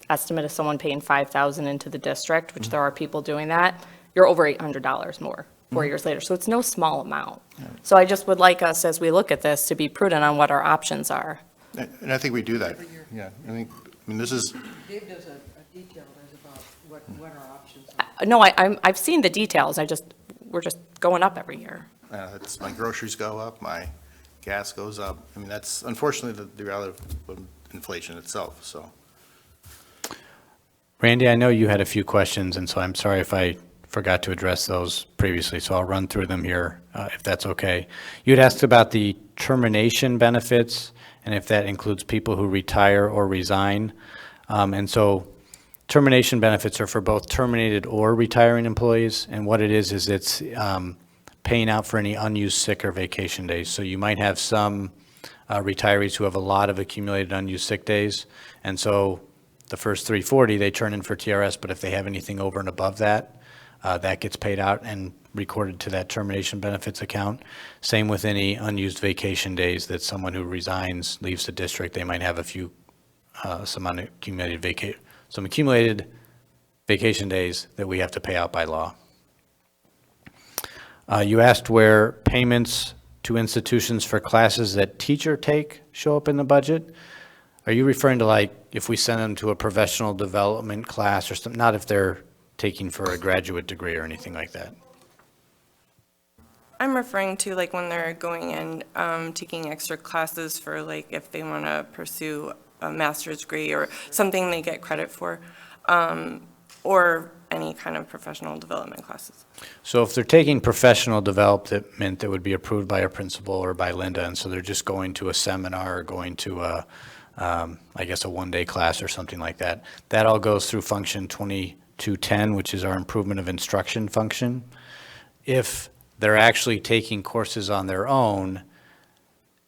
estimate of someone paying $5,000 into the district, which there are people doing that, you're over $800 more 4 years later. So it's no small amount. So I just would like us, as we look at this, to be prudent on what our options are. And I think we do that. Yeah, I mean, this is, Dave does a detail about what our options are. No, I've seen the details, we're just going up every year. my groceries go up, my gas goes up. I mean, that's unfortunately the reality of inflation itself, so. Randy, I know you had a few questions, and so I'm sorry if I forgot to address those previously, so I'll run through them here, if that's okay. You had asked about the termination benefits, and if that includes people who retire or resign. And so termination benefits are for both terminated or retiring employees, and what it is it's paying out for any unused sick or vacation days. So you might have some retirees who have a lot of accumulated unused sick days, and so the first 340, they turn in for TRS, but if they have anything over and above that, that gets paid out and recorded to that termination benefits account. Same with any unused vacation days that someone who resigns, leaves the district, they might have a few, some accumulated vacation days that we have to pay out by law. You asked where payments to institutions for classes that teacher take show up in the budget. Are you referring to like if we send them to a professional development class or something, not if they're taking for a graduate degree or anything like that? I'm referring to like when they're going and taking extra classes for like if they want to pursue a master's degree or something they get credit for, or any kind of professional development classes. So if they're taking professional development that would be approved by a principal or by Linda, and so they're just going to a seminar or going to a, I guess, a one-day class or something like that, that all goes through function 2210, which is our improvement of instruction function. If they're actually taking courses on their own,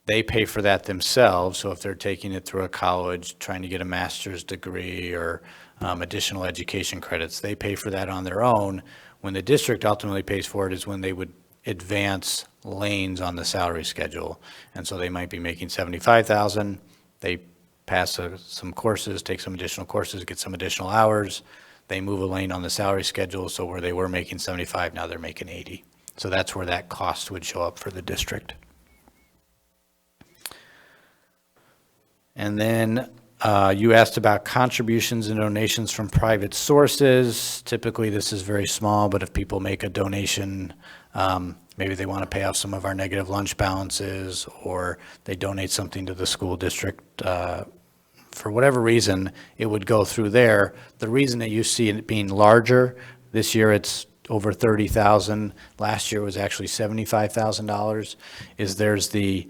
they pay for that themselves. So if they're taking it through a college, trying to get a master's degree or additional education credits, they pay for that on their own. When the district ultimately pays for it is when they would advance lanes on the salary schedule. And so they might be making $75,000. They pass some courses, take some additional courses, get some additional hours. They move a lane on the salary schedule. So where they were making 75, now they're making 80. So that's where that cost would show up for the district. And then you asked about contributions and donations from private sources. Typically, this is very small, but if people make a donation maybe they want to pay off some of our negative lunch balances, or they donate something to the school district. For whatever reason, it would go through there. The reason that you see it being larger, this year it's over 30,000, last year was actually $75,000, is there's the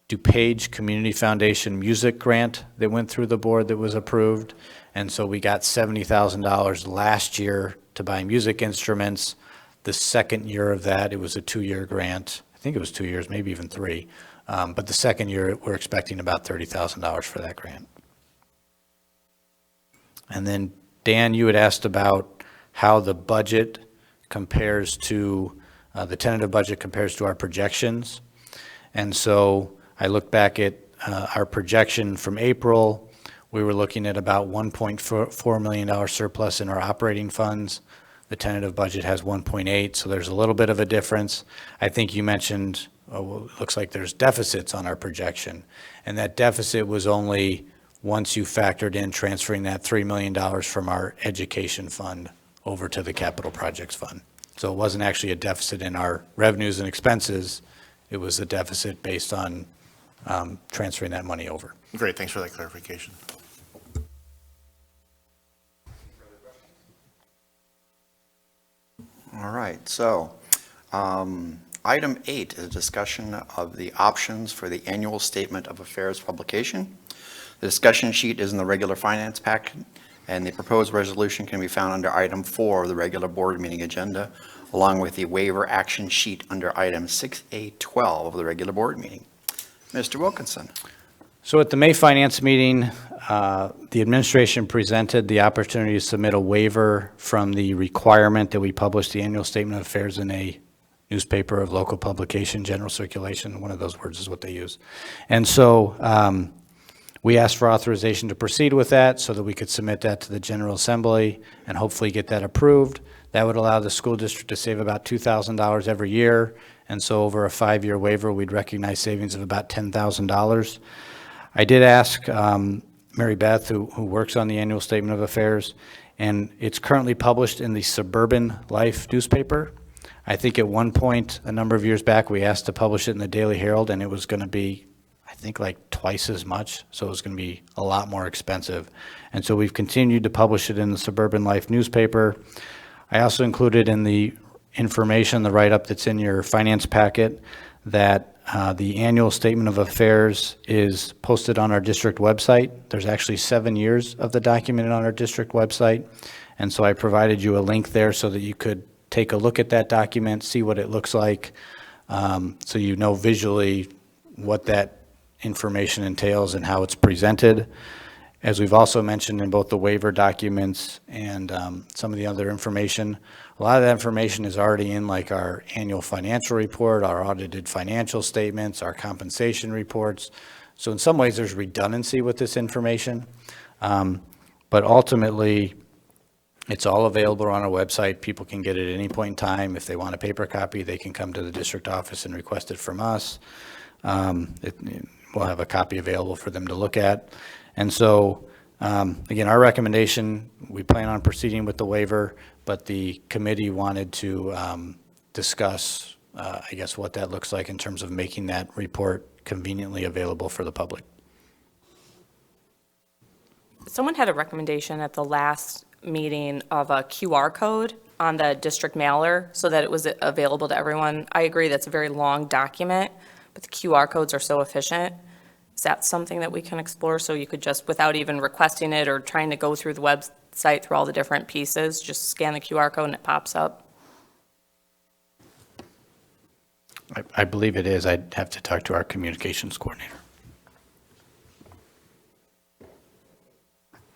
DuPage Community Foundation Music Grant that went through the board that was approved. And so we got $70,000 last year to buy music instruments. The second year of that, it was a 2-year grant. I think it was 2 years, maybe even 3. But the second year, we're expecting about $30,000 for that grant. And then, Dan, you had asked about how the budget compares to, the tentative budget compares to our projections. And so I looked back at our projection from April. We were looking at about $1.4 million surplus in our operating funds. The tentative budget has 1.8, so there's a little bit of a difference. I think you mentioned, well, it looks like there's deficits on our projection. And that deficit was only once you factored in transferring that $3 million from our education fund over to the capital projects fund. So it wasn't actually a deficit in our revenues and expenses. It was a deficit based on transferring that money over. Great, thanks for that clarification. All right, so item 8 is a discussion of the options for the annual statement of affairs publication. The discussion sheet is in the regular finance packet, and the proposed resolution can be found under item 4 of the regular board meeting agenda, along with the waiver action sheet under item 6A12 of the regular board meeting. Mr. Wilkinson. So at the May Finance meeting, the administration presented the opportunity to submit a waiver from the requirement that we publish the annual statement of affairs in a newspaper of local publication, general circulation. One of those words is what they use. And so we asked for authorization to proceed with that so that we could submit that to the General Assembly and hopefully get that approved. That would allow the school district to save about $2,000 every year. And so over a 5-year waiver, we'd recognize savings of about $10,000. I did ask Mary Beth, who works on the annual statement of affairs, and it's currently published in the Suburban Life newspaper. I think at one point, a number of years back, we asked to publish it in the Daily Herald, and it was going to be, I think, like twice as much, so it was going to be a lot more expensive. And so we've continued to publish it in the Suburban Life newspaper. I also included in the information, the write-up that's in your finance packet, that the annual statement of affairs is posted on our district website. There's actually 7 years of the document on our district website. And so I provided you a link there so that you could take a look at that document, see what it looks like, so you know visually what that information entails and how it's presented. As we've also mentioned in both the waiver documents and some of the other information, a lot of that information is already in like our annual financial report, our audited financial statements, our compensation reports. So in some ways there's redundancy with this information. But ultimately, it's all available on our website. People can get it at any point in time. If they want a paper copy, they can come to the district office and request it from us. We'll have a copy available for them to look at. And so, again, our recommendation, we plan on proceeding with the waiver, but the committee wanted to discuss, I guess, what that looks like in terms of making that report conveniently available for the public. Someone had a recommendation at the last meeting of a QR code on the district mailer so that it was available to everyone. I agree that's a very long document, but the QR codes are so efficient. Is that something that we can explore so you could just, without even requesting it or trying to go through the website through all the different pieces, just scan the QR code and it pops up? I believe it is. I'd have to talk to our communications coordinator.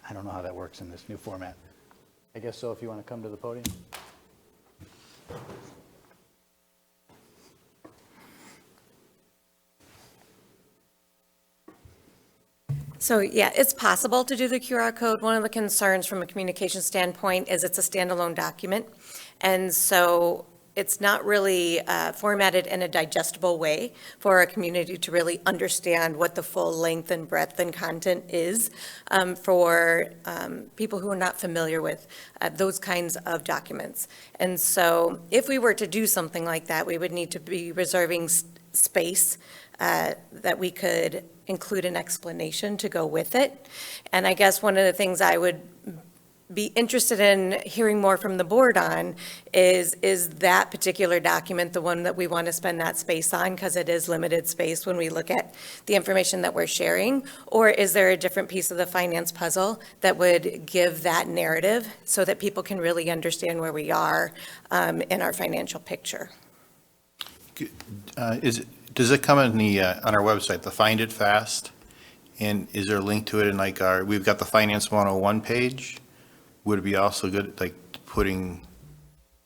I don't know how that works in this new format. I guess so, if you want to come to the podium. So, yeah, it's possible to do the QR code. One of the concerns from a communication standpoint is it's a standalone document. And so it's not really formatted in a digestible way for our community to really understand what the full length and breadth and content is for people who are not familiar with those kinds of documents. And so if we were to do something like that, we would need to be reserving space that we could include an explanation to go with it. And I guess one of the things I would be interested in hearing more from the board on is that particular document the one that we want to spend that space on, because it is limited space when we look at the information that we're sharing? Or is there a different piece of the finance puzzle that would give that narrative so that people can really understand where we are in our financial picture? Does it come in the, on our website, the Find It Fast? And is there a link to it in like we've got the Finance 101 page? Would it be also good, like, putting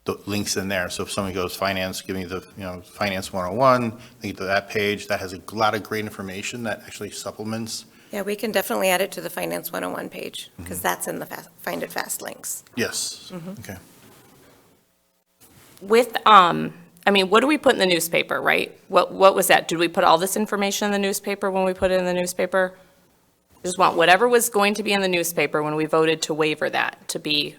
the links in there? So if somebody goes finance, give me the, Finance 101, they get to that page, that has a lot of great information that actually supplements. Yeah, we can definitely add it to the Finance 101 page, because that's in the Find It Fast links. Yes, okay. With, I mean, what do we put in the newspaper, right? What was that? Did we put all this information in the newspaper when we put it in the newspaper? Just want whatever was going to be in the newspaper when we voted to waiver that to be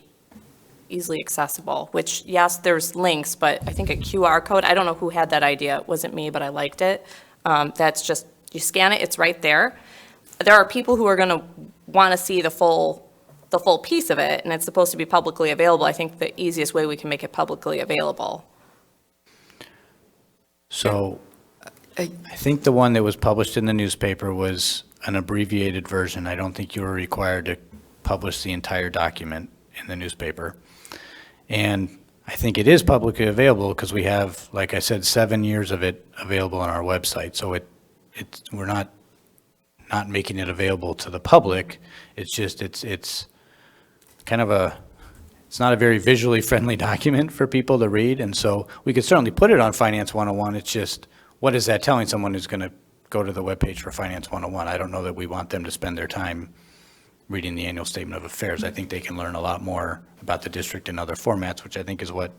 easily accessible, which, yes, there's links, but I think a QR code, I don't know who had that idea. It wasn't me, but I liked it. That's just, you scan it, it's right there. There are people who are going to want to see the full piece of it, and it's supposed to be publicly available. I think the easiest way we can make it publicly available. So I think the one that was published in the newspaper was an abbreviated version. I don't think you were required to publish the entire document in the newspaper. And I think it is publicly available because we have, like I said, 7 years of it available on our website. So we're not making it available to the public. It's just, it's kind of it's not a very visually friendly document for people to read. And so we could certainly put it on Finance 101. It's just, what is that telling someone who's going to go to the webpage for Finance 101? I don't know that we want them to spend their time reading the annual statement of affairs. I think they can learn a lot more about the district in other formats, which I think is what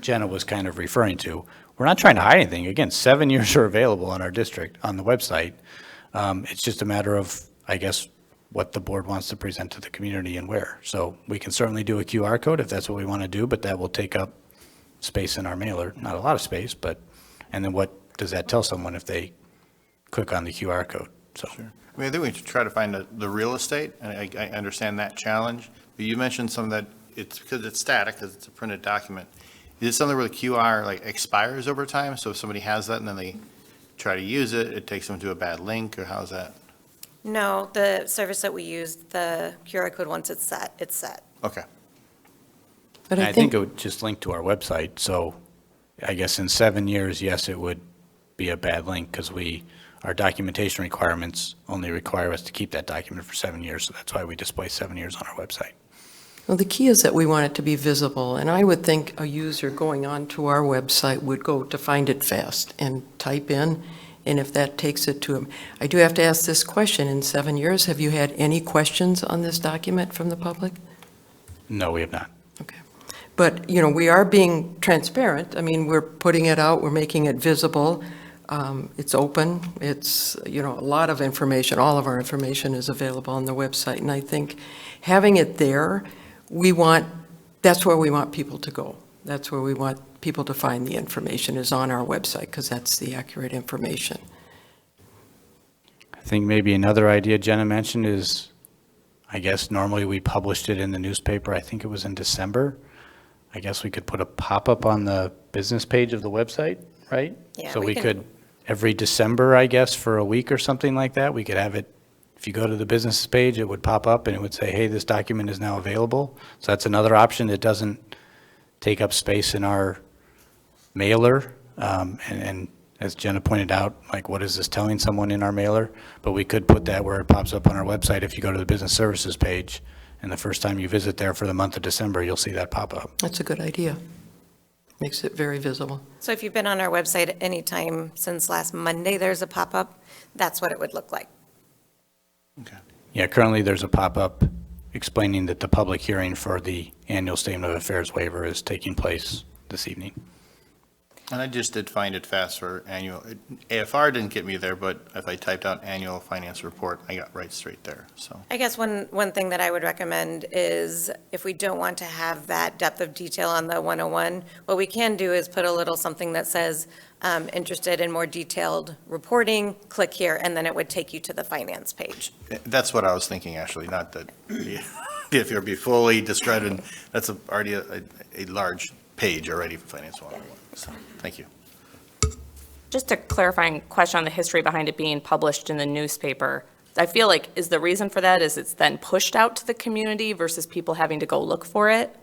Jenna was kind of referring to. We're not trying to hide anything. Again, 7 years are available on our district, on the website. It's just a matter of, I guess, what the board wants to present to the community and where. So we can certainly do a QR code if that's what we want to do, but that will take up space in our mailer. Not a lot of space, but, and then what does that tell someone if they click on the QR code? So. Sure. I mean, I think we should try to find the real estate, and I understand that challenge. But you mentioned some that it's because it's static, because it's a printed document. Is it something where the QR like expires over time? So if somebody has that and then they try to use it, it takes them to a bad link, or how's that? No, the service that we use, the QR code, once it's set, it's set. Okay. But And I think it would just link to our website. So I guess in 7 years, yes, it would be a bad link because our documentation requirements only require us to keep that document for 7 years. So that's why we display 7 years on our website. Well, the key is that we want it to be visible, and I would think a user going onto our website would go to Find It Fast and type in, and if that takes it to them. I do have to ask this question. In 7 years, have you had any questions on this document from the public? No, we have not. Okay. But, we are being transparent. I mean, we're putting it out, we're making it visible. It's open. It's, a lot of information, all of our information is available on the website. And I think having it there, that's where we want people to go. That's where we want people to find the information, is on our website, because that's the accurate information. I think maybe another idea Jenna mentioned is, I guess normally we published it in the newspaper, I think it was in December. I guess we could put a pop-up on the business page of the website, right? Yeah, So we we can- could, every December, I guess, for a week or something like that, we could have it, if you go to the business page, it would pop up and it would say, hey, this document is now available. So that's another option that doesn't take up space in our mailer. And as Jenna pointed out, like, what is this telling someone in our mailer? But we could put that where it pops up on our website. If you go to the business services page, and the first time you visit there for the month of December, you'll see that pop up. That's a good idea. Makes it very visible. So if you've been on our website at any time since last Monday, there's a pop-up, that's what it would look like. Okay. Yeah, currently there's a pop-up explaining that the public hearing for the annual statement of affairs waiver is taking place this evening. And I just did find it fast for annual, AFR didn't get me there, but if I typed out annual finance report, I got right straight there, so. I guess one thing that I would recommend is if we don't want to have that depth of detail on the 101, what we can do is put a little something that says, interested in more detailed reporting, click here, and then it would take you to the finance page. That's what I was thinking, actually, not that, if you're be fully discredited, that's already a large page already for Finance 101, so, thank you. Just a clarifying question on the history behind it being published in the newspaper. I feel like, is the reason for that is it's then pushed out to the community versus people having to go look for it?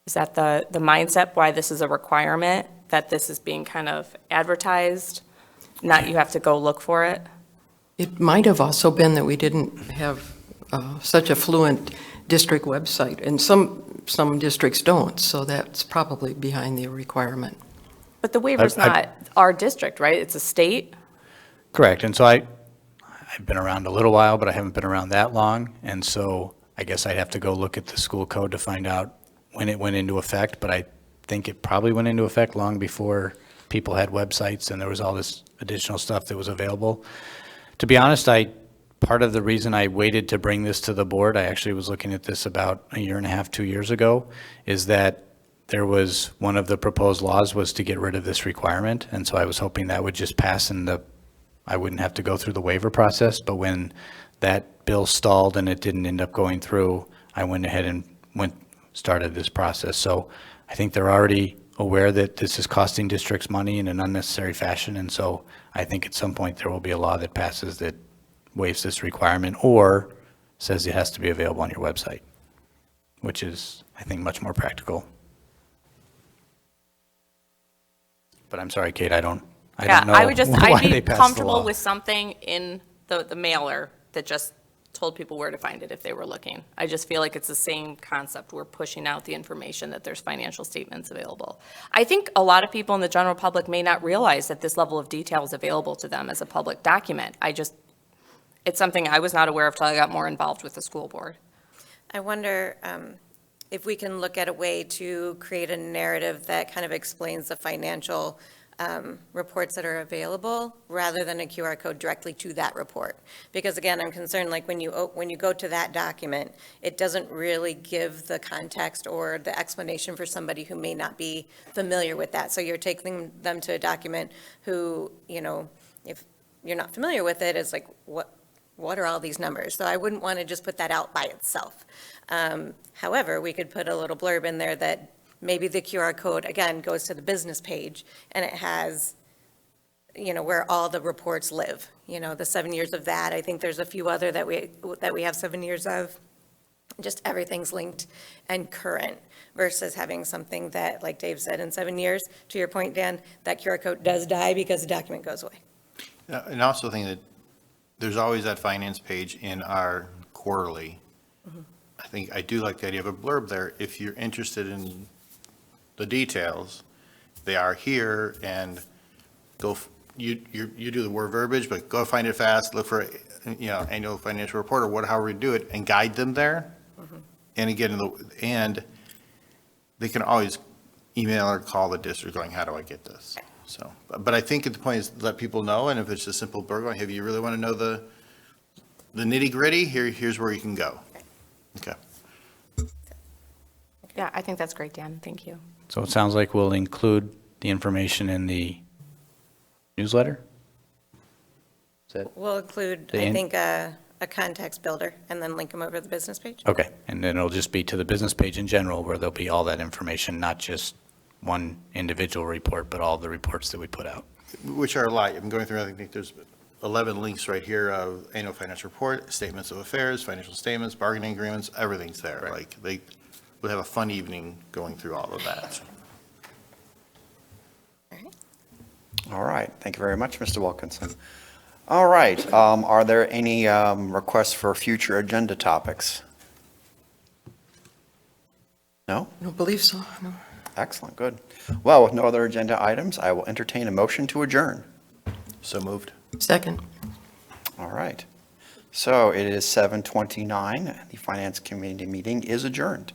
Is that the mindset why this is a requirement, that this is being kind of advertised, not you have to go look for it? It might have also been that we didn't have such a fluent district website, and some districts don't, so that's probably behind the requirement. But the waiver's not our district, right? It's a state? Correct, and so I've been around a little while, but I haven't been around that long, and so I guess I'd have to go look at the school code to find out when it went into effect, but I think it probably went into effect long before people had websites and there was all this additional stuff that was available. To be honest, part of the reason I waited to bring this to the board, I actually was looking at this about a year and a half, 2 years ago, is that there was, one of the proposed laws was to get rid of this requirement, and so I was hoping that would just pass and I wouldn't have to go through the waiver process, but when that bill stalled and it didn't end up going through, I went ahead and started this process. So I think they're already aware that this is costing districts money in an unnecessary fashion, and so I think at some point there will be a law that passes that waives this requirement or says it has to be available on your website, which is, I think, much more practical. But I'm sorry, Kate, I don't know I would just, why I'd they be passed the comfortable law. with something in the mailer that just told people where to find it if they were looking. I just feel like it's the same concept. We're pushing out the information that there's financial statements available. I think a lot of people in the general public may not realize that this level of detail is available to them as a public document. It's something I was not aware of till I got more involved with the school board. I wonder if we can look at a way to create a narrative that kind of explains the financial reports that are available, rather than a QR code directly to that report. Because again, I'm concerned, like when you go to that document, it doesn't really give the context or the explanation for somebody who may not be familiar with that. So you're taking them to a document who, if you're not familiar with it, it's like, what are all these numbers? So I wouldn't want to just put that out by itself. However, we could put a little blurb in there that maybe the QR code, again, goes to the business page, and it has, where all the reports live, the 7 years of that. I think there's a few other that we have 7 years of. Just everything's linked and current, versus having something that, like Dave said, in 7 years, to your point, Dan, that QR code does die because the document goes away. And I also think that there's always that finance page in our quarterly. I do like the idea of a blurb there. If you're interested in the details, they are here, and you do the word verbiage, but go find it fast, look for, annual financial report or however you do it, and guide them there. And again, and they can always email or call the district going, how do I get this? So, but I think at the point is let people know, and if it's a simple blurb going, hey, if you really want to know the nitty gritty, here's where you can go. Okay. Yeah, I think that's great, Dan. Thank you. So it sounds like we'll include the information in the newsletter? Is that, We'll include, The I in- think, a context builder, and then link them over to the business page. okay, and then it'll just be to the business page in general where there'll be all that information, not just one individual report, but all the reports that we put out. Which are a lot. I'm going through, I think there's 11 links right here of annual financial report, statements of affairs, financial statements, bargaining agreements, everything's there. Right. Like, they would have a fun evening going through all of that. All right, thank you very much, Mr. Wilkinson. All right, are there any requests for future agenda topics? No? I don't believe so, no. Excellent, good. Well, with no other agenda items, I will entertain a motion to adjourn. So moved. Second. All right. So it is 7:29. The Finance Committee meeting is adjourned.